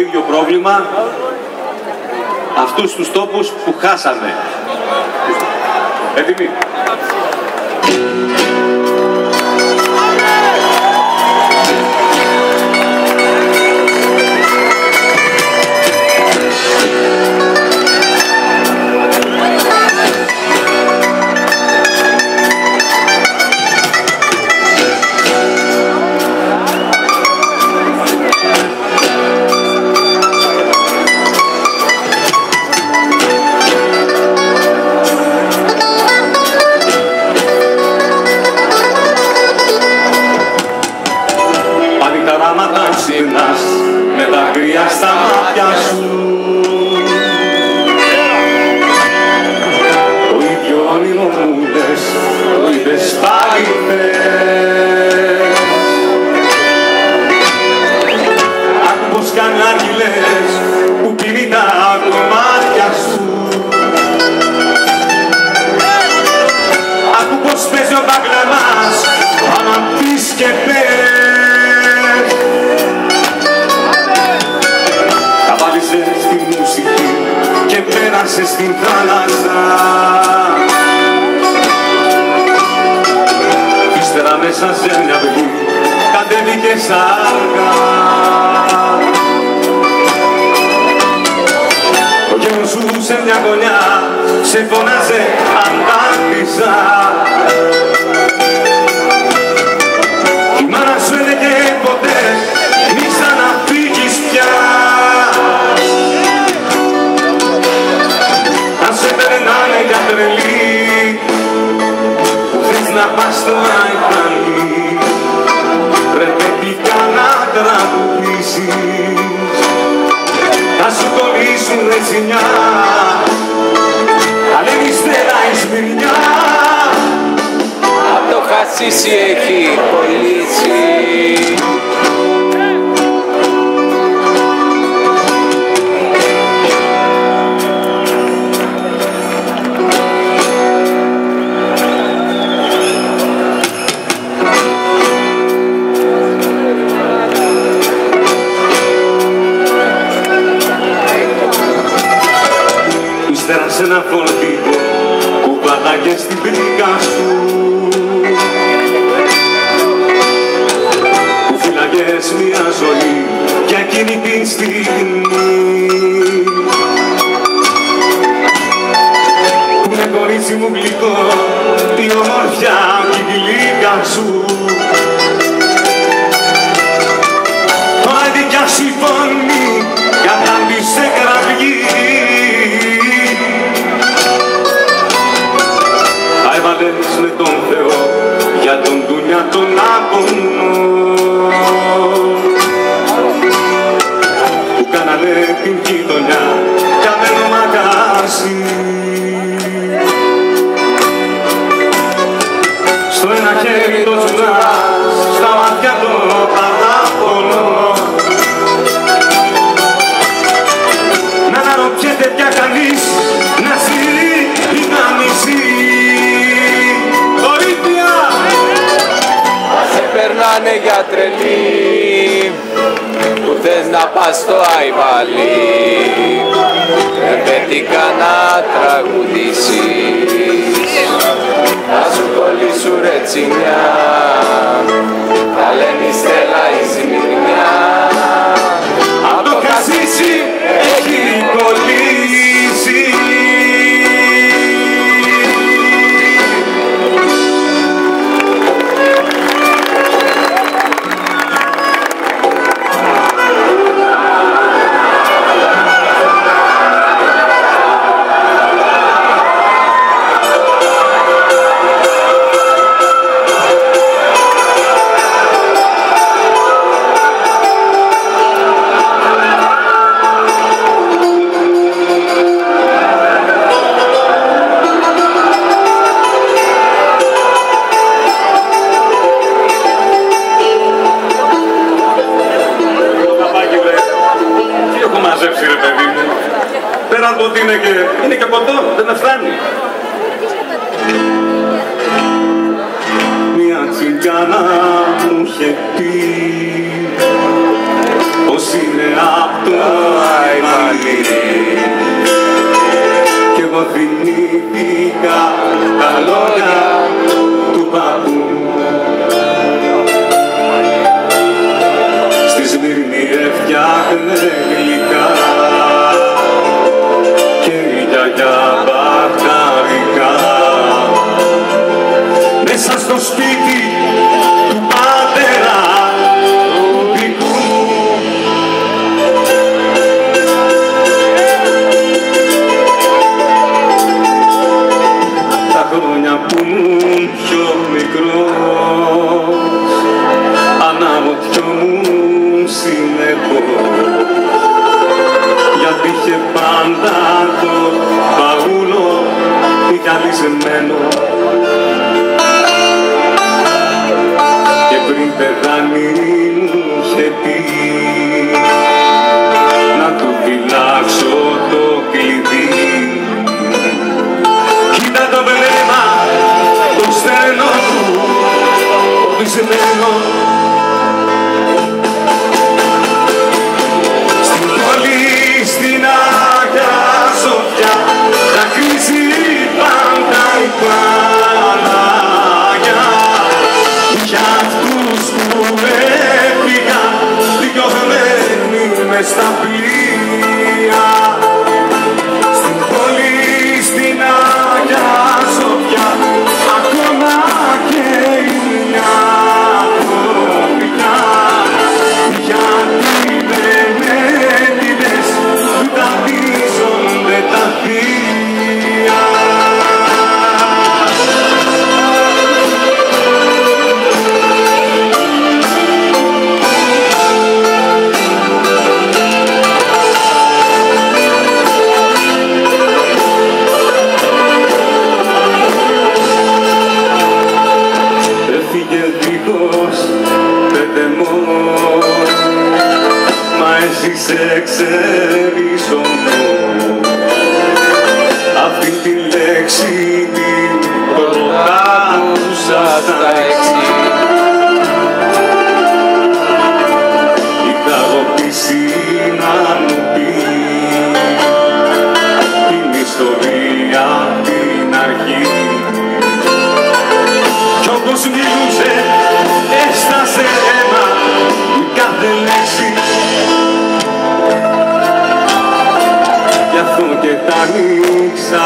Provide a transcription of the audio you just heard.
ίδιο πρόβλημα αυτούς τους τόπους που χάσαμε. Έτοιμοι? Με τα κρύα στα μάτια σου, το ίδιο όνειρο μου λες, το είδες πάλι χθες. Άκου πως κάνει άργυλες που πίνει τα κομμάτια σου. Άκου πως παίζει ο μπαγκλαμάς, άμα πεις και πες. Στη μουσική και πέρασε στην θάλασσα. Ύστερα μέσα σε μια αυγή κατέβηκες αργά. Ο γέρος σου σε μια γωνιά σε φωνάζε Αντάρτισσα. Η μάνα σου έλεγε ποτέ μη ξαναφύγεις πια. Για τρελή που θες να πας στο Αϊταλή, ρεπετικά να τραγουδήσεις, θα σου κολλήσουν ρετσινιά, αλλά είναι ύστερα η Σμυρνιά. Απ' το χασίσι έχει κολλήσει. Σε ένα φορτίο που πατάγες στην πρίκα σου, που φύλαγες μια ζωή για εκείνη την στιγμή, που είναι κορίτσι μου γλυκό η ομορφιά και η γλύκα σου. Τώρα η δικιά σου η φωνή κατάντησε κραυγή. Έβαλες με τον Θεό για τον Ντούνια τον άπονο που κάνανε την γειτονιά καμένο μαγαζί. Στο ένα χέρι το ζουράς, στα μάτια το παράπονο, να αναρωτιέται πια κανείς να ζει ή να μισεί. Περνάνε για τρελή που θες να πας στο Αϊβαλί, ρεπετικά να τραγουδήσεις, θα σου κολλήσουν ρετσινιά, θα λένε η Στέλλα η Σμυρνιά. Απ' το χασίσι έχει κολλήσει. Πέραν το ότι είναι και ποτό, δεν με φτάνει. Μια τσιγκάνα μου είχε πει πως είναι απ' το γλυκά και η γιαγιά μπαχταρικά μέσα στο σπίτι του πατέρα του δικού μου. Τα χρόνια που ήμουν πιο μικρός αναμοτιόμουν συνεχώς, γιατί είχε πάντα το παγούλο γυαλισμένο και πριν πεθάνει μου είχε πει να του φυλάξω το κλειδί. Κοίτα το βλέμμα, το στέλνο του πισμένο. Στην πόλη, στην Αγιά Σοφιά, θα κρίσει πάντα η Παναγιά για αυτούς που έφυγαν δικαιωμένοι μες στα πλοία. Στην πόλη, στην Αγιά Σοφιά, ακόμα και μια φοβιά, γιατί δεν έτεινες που ταυτίζονται τα θεία. Έφυγε δίχως πετεμό, μα έζησε ξέρεις όμως αυτή τη λέξη την προτάκουσα στα έξι. Είχα αγωπήσει να μου πει την ιστορία απ' την αρχή κι όπως μιλούσε έστασε αίμα κάθε λέξη. Γι' αυτό και τα ανοίξα